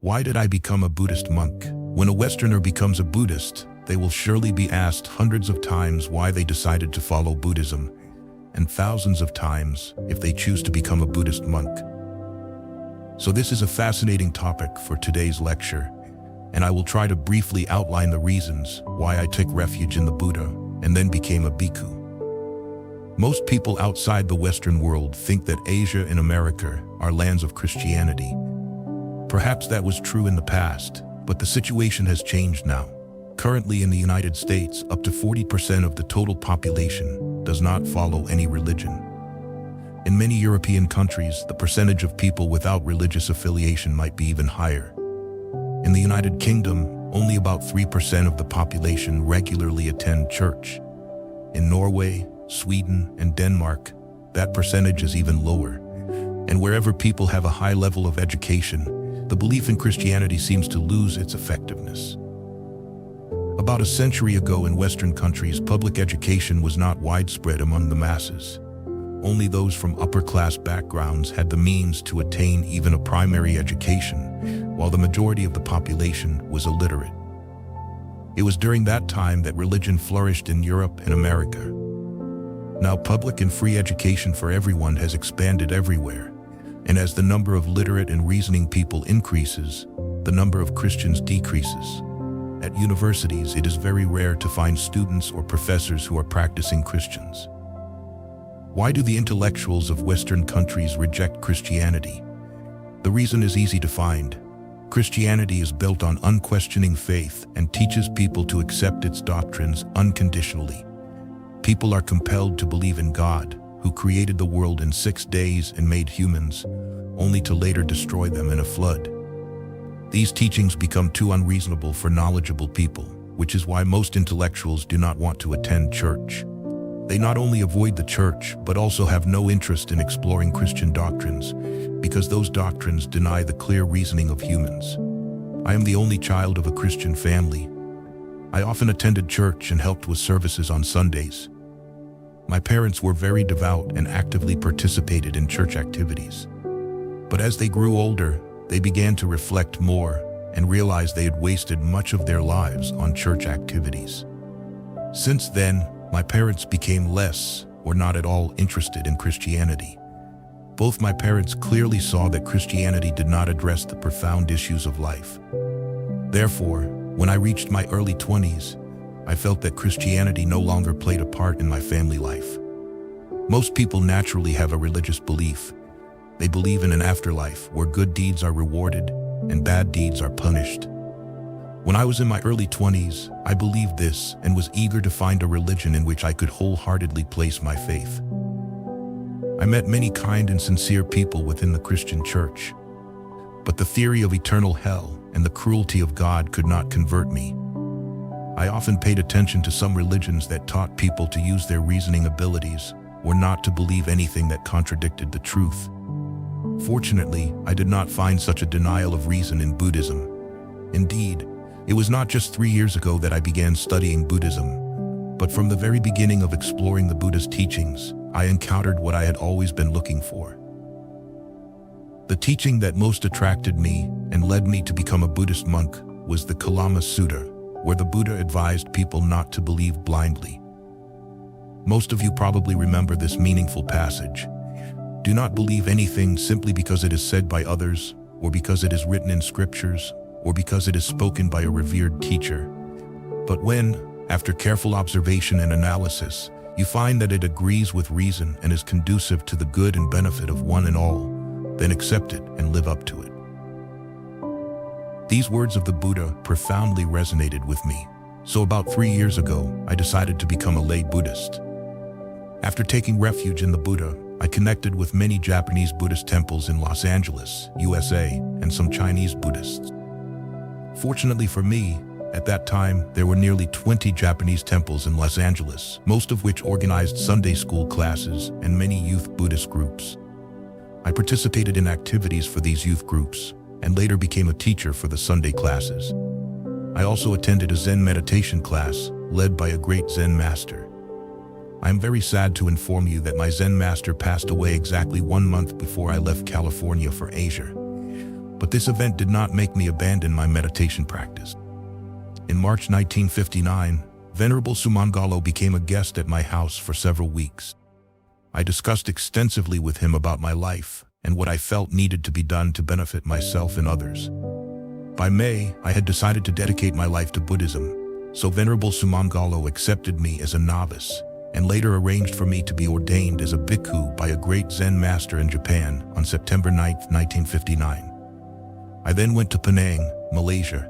Why did I become a Buddhist monk? When a Westerner becomes a Buddhist, they will surely be asked hundreds of times why they decided to follow Buddhism, and thousands of times if they choose to become a Buddhist monk. So this is a fascinating topic for today's lecture, and I will try to briefly outline the reasons why I took refuge in the Buddha and then became a Bhikkhu. Most people outside the Western world think that Asia and America are lands of Christianity. Perhaps that was true in the past, but the situation has changed now. Currently in the United States, up to 40% of the total population does not follow any religion. In many European countries, the percentage of people without religious affiliation might be even higher. In the United Kingdom, only about 3% of the population regularly attend church. In Norway, Sweden, and Denmark, that percentage is even lower. And wherever people have a high level of education, the belief in Christianity seems to lose its effectiveness. About a century ago in Western countries, public education was not widespread among the masses. Only those from upper-class backgrounds had the means to attain even a primary education, while the majority of the population was illiterate. It was during that time that religion flourished in Europe and America. Now public and free education for everyone has expanded everywhere, and as the number of literate and reasoning people increases, the number of Christians decreases. At universities, it is very rare to find students or professors who are practicing Christians. Why do the intellectuals of Western countries reject Christianity? The reason is easy to find. Christianity is built on unquestioning faith and teaches people to accept its doctrines unconditionally. People are compelled to believe in God, who created the world in 6 days and made humans, only to later destroy them in a flood. These teachings become too unreasonable for knowledgeable people, which is why most intellectuals do not want to attend church. They not only avoid the church, but also have no interest in exploring Christian doctrines, because those doctrines deny the clear reasoning of humans. I am the only child of a Christian family. I often attended church and helped with services on Sundays. My parents were very devout and actively participated in church activities. But as they grew older, they began to reflect more and realized they had wasted much of their lives on church activities. Since then, my parents became less or not at all interested in Christianity. Both my parents clearly saw that Christianity did not address the profound issues of life. Therefore, when I reached my early 20s, I felt that Christianity no longer played a part in my family life. Most people naturally have a religious belief. They believe in an afterlife where good deeds are rewarded and bad deeds are punished. When I was in my early 20s, I believed this and was eager to find a religion in which I could wholeheartedly place my faith. I met many kind and sincere people within the Christian church, but the theory of eternal hell and the cruelty of God could not convert me. I often paid attention to some religions that taught people to use their reasoning abilities or not to believe anything that contradicted the truth. Fortunately, I did not find such a denial of reason in Buddhism. Indeed, it was not just 3 years ago that I began studying Buddhism, but from the very beginning of exploring the Buddha's teachings, I encountered what I had always been looking for. The teaching that most attracted me and led me to become a Buddhist monk was the Kalama Sutta, where the Buddha advised people not to believe blindly. Most of you probably remember this meaningful passage. Do not believe anything simply because it is said by others, or because it is written in scriptures, or because it is spoken by a revered teacher. But when, after careful observation and analysis, you find that it agrees with reason and is conducive to the good and benefit of one and all, then accept it and live up to it. These words of the Buddha profoundly resonated with me. So about 3 years ago, I decided to become a lay Buddhist. After taking refuge in the Buddha, I connected with many Japanese Buddhist temples in Los Angeles, USA, and some Chinese Buddhists. Fortunately for me, at that time, there were nearly 20 Japanese temples in Los Angeles, most of which organized Sunday school classes and many youth Buddhist groups. I participated in activities for these youth groups, and later became a teacher for the Sunday classes. I also attended a Zen meditation class led by a great Zen master. I am very sad to inform you that my Zen master passed away exactly 1 month before I left California for Asia. But this event did not make me abandon my meditation practice. In March 1959, Venerable Sumangalo became a guest at my house for several weeks. I discussed extensively with him about my life and what I felt needed to be done to benefit myself and others. By May, I had decided to dedicate my life to Buddhism, so Venerable Sumangalo accepted me as a novice and later arranged for me to be ordained as a Bhikkhu by a great Zen master in Japan on September 9, 1959. I then went to Penang, Malaysia,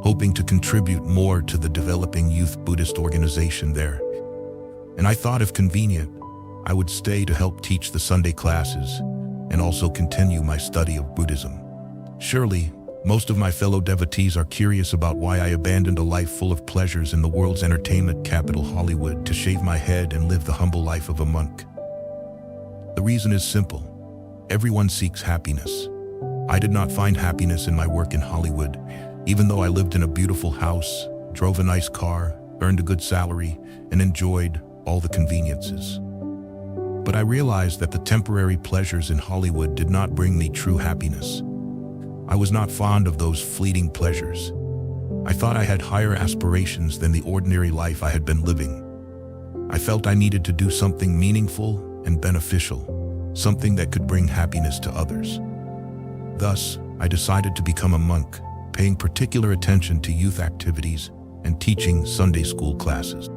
hoping to contribute more to the developing youth Buddhist organization there. And I thought, if convenient, I would stay to help teach the Sunday classes and also continue my study of Buddhism. Surely, most of my fellow devotees are curious about why I abandoned a life full of pleasures in the world's entertainment capital, Hollywood, to shave my head and live the humble life of a monk. The reason is simple. Everyone seeks happiness. I did not find happiness in my work in Hollywood, even though I lived in a beautiful house, drove a nice car, earned a good salary, and enjoyed all the conveniences. But I realized that the temporary pleasures in Hollywood did not bring me true happiness. I was not fond of those fleeting pleasures. I thought I had higher aspirations than the ordinary life I had been living. I felt I needed to do something meaningful and beneficial, something that could bring happiness to others. Thus, I decided to become a monk, paying particular attention to youth activities and teaching Sunday school classes.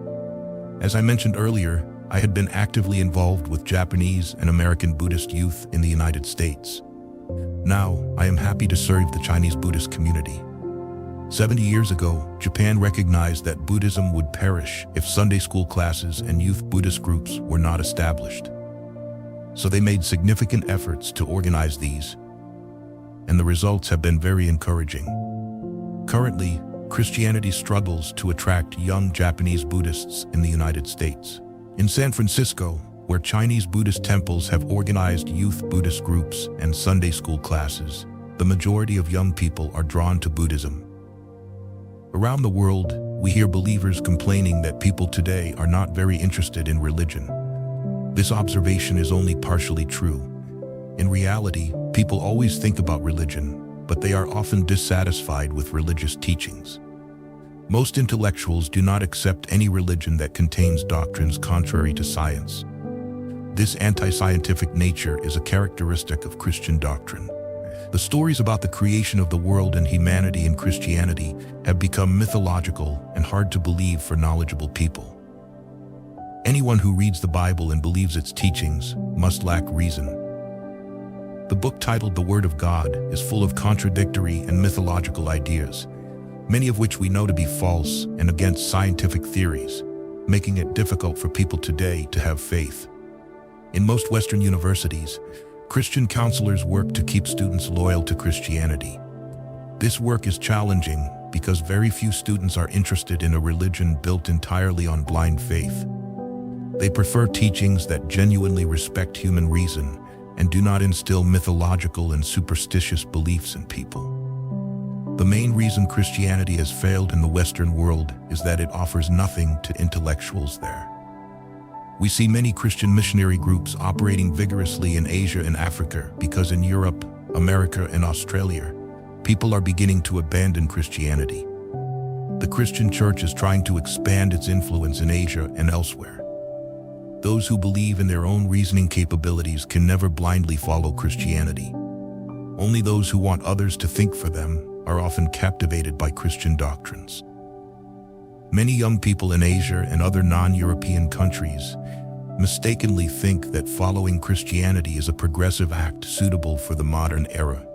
As I mentioned earlier, I had been actively involved with Japanese and American Buddhist youth in the United States. Now, I am happy to serve the Chinese Buddhist community. 70 years ago, Japan recognized that Buddhism would perish if Sunday school classes and youth Buddhist groups were not established. So they made significant efforts to organize these, and the results have been very encouraging. Currently, Christianity struggles to attract young Japanese Buddhists in the United States. In San Francisco, where Chinese Buddhist temples have organized youth Buddhist groups and Sunday school classes, the majority of young people are drawn to Buddhism. Around the world, we hear believers complaining that people today are not very interested in religion. This observation is only partially true. In reality, people always think about religion, but they are often dissatisfied with religious teachings. Most intellectuals do not accept any religion that contains doctrines contrary to science. This anti-scientific nature is a characteristic of Christian doctrine. The stories about the creation of the world and humanity in Christianity have become mythological and hard to believe for knowledgeable people. Anyone who reads the Bible and believes its teachings must lack reason. The book titled The Word of God is full of contradictory and mythological ideas, many of which we know to be false and against scientific theories, making it difficult for people today to have faith. In most Western universities, Christian counselors work to keep students loyal to Christianity. This work is challenging because very few students are interested in a religion built entirely on blind faith. They prefer teachings that genuinely respect human reason and do not instill mythological and superstitious beliefs in people. The main reason Christianity has failed in the Western world is that it offers nothing to intellectuals there. We see many Christian missionary groups operating vigorously in Asia and Africa because in Europe, America, and Australia, people are beginning to abandon Christianity. The Christian church is trying to expand its influence in Asia and elsewhere. Those who believe in their own reasoning capabilities can never blindly follow Christianity. Only those who want others to think for them are often captivated by Christian doctrines. Many young people in Asia and other non-European countries mistakenly think that following Christianity is a progressive act suitable for the modern era.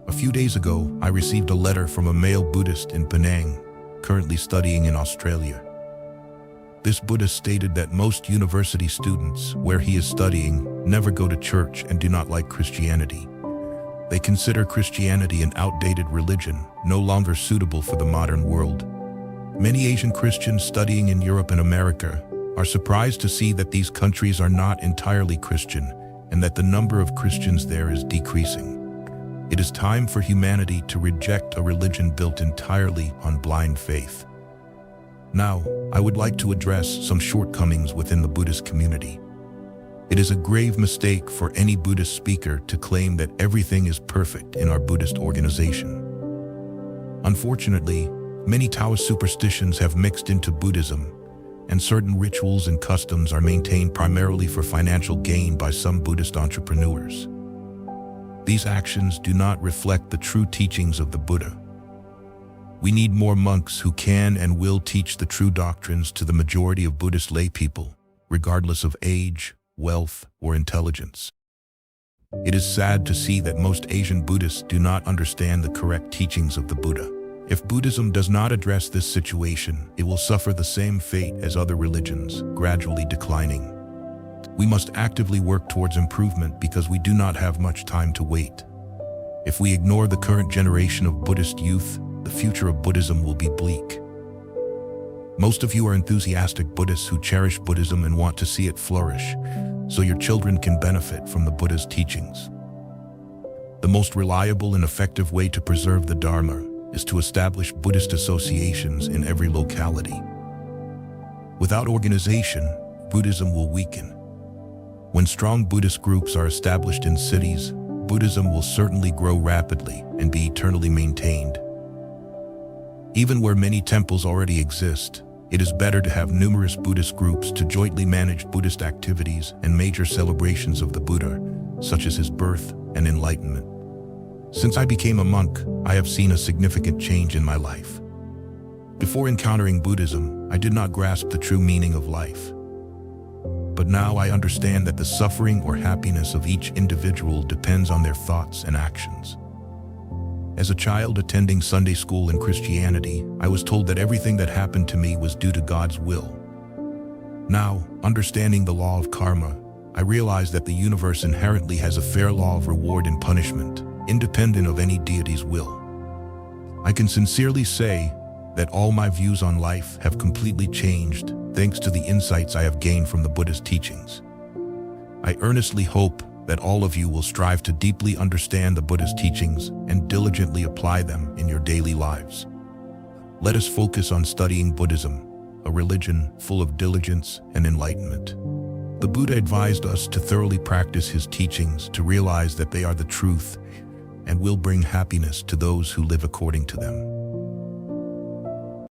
A few days ago, I received a letter from a male Buddhist in Penang, currently studying in Australia. This Buddhist stated that most university students, where he is studying, never go to church and do not like Christianity. They consider Christianity an outdated religion, no longer suitable for the modern world. Many Asian Christians studying in Europe and America are surprised to see that these countries are not entirely Christian and that the number of Christians there is decreasing. It is time for humanity to reject a religion built entirely on blind faith. Now, I would like to address some shortcomings within the Buddhist community. It is a grave mistake for any Buddhist speaker to claim that everything is perfect in our Buddhist organization. Unfortunately, many Taoist superstitions have mixed into Buddhism, and certain rituals and customs are maintained primarily for financial gain by some Buddhist entrepreneurs. These actions do not reflect the true teachings of the Buddha. We need more monks who can and will teach the true doctrines to the majority of Buddhist lay people, regardless of age, wealth, or intelligence. It is sad to see that most Asian Buddhists do not understand the correct teachings of the Buddha. If Buddhism does not address this situation, it will suffer the same fate as other religions, gradually declining. We must actively work towards improvement because we do not have much time to wait. If we ignore the current generation of Buddhist youth, the future of Buddhism will be bleak. Most of you are enthusiastic Buddhists who cherish Buddhism and want to see it flourish, so your children can benefit from the Buddha's teachings. The most reliable and effective way to preserve the Dharma is to establish Buddhist associations in every locality. Without organization, Buddhism will weaken. When strong Buddhist groups are established in cities, Buddhism will certainly grow rapidly and be eternally maintained. Even where many temples already exist, it is better to have numerous Buddhist groups to jointly manage Buddhist activities and major celebrations of the Buddha, such as his birth and enlightenment. Since I became a monk, I have seen a significant change in my life. Before encountering Buddhism, I did not grasp the true meaning of life. But now I understand that the suffering or happiness of each individual depends on their thoughts and actions. As a child attending Sunday school in Christianity, I was told that everything that happened to me was due to God's will. Now, understanding the law of karma, I realize that the universe inherently has a fair law of reward and punishment, independent of any deity's will. I can sincerely say that all my views on life have completely changed thanks to the insights I have gained from the Buddha's teachings. I earnestly hope that all of you will strive to deeply understand the Buddha's teachings and diligently apply them in your daily lives. Let us focus on studying Buddhism, a religion full of diligence and enlightenment. The Buddha advised us to thoroughly practice his teachings to realize that they are the truth and will bring happiness to those who live according to them.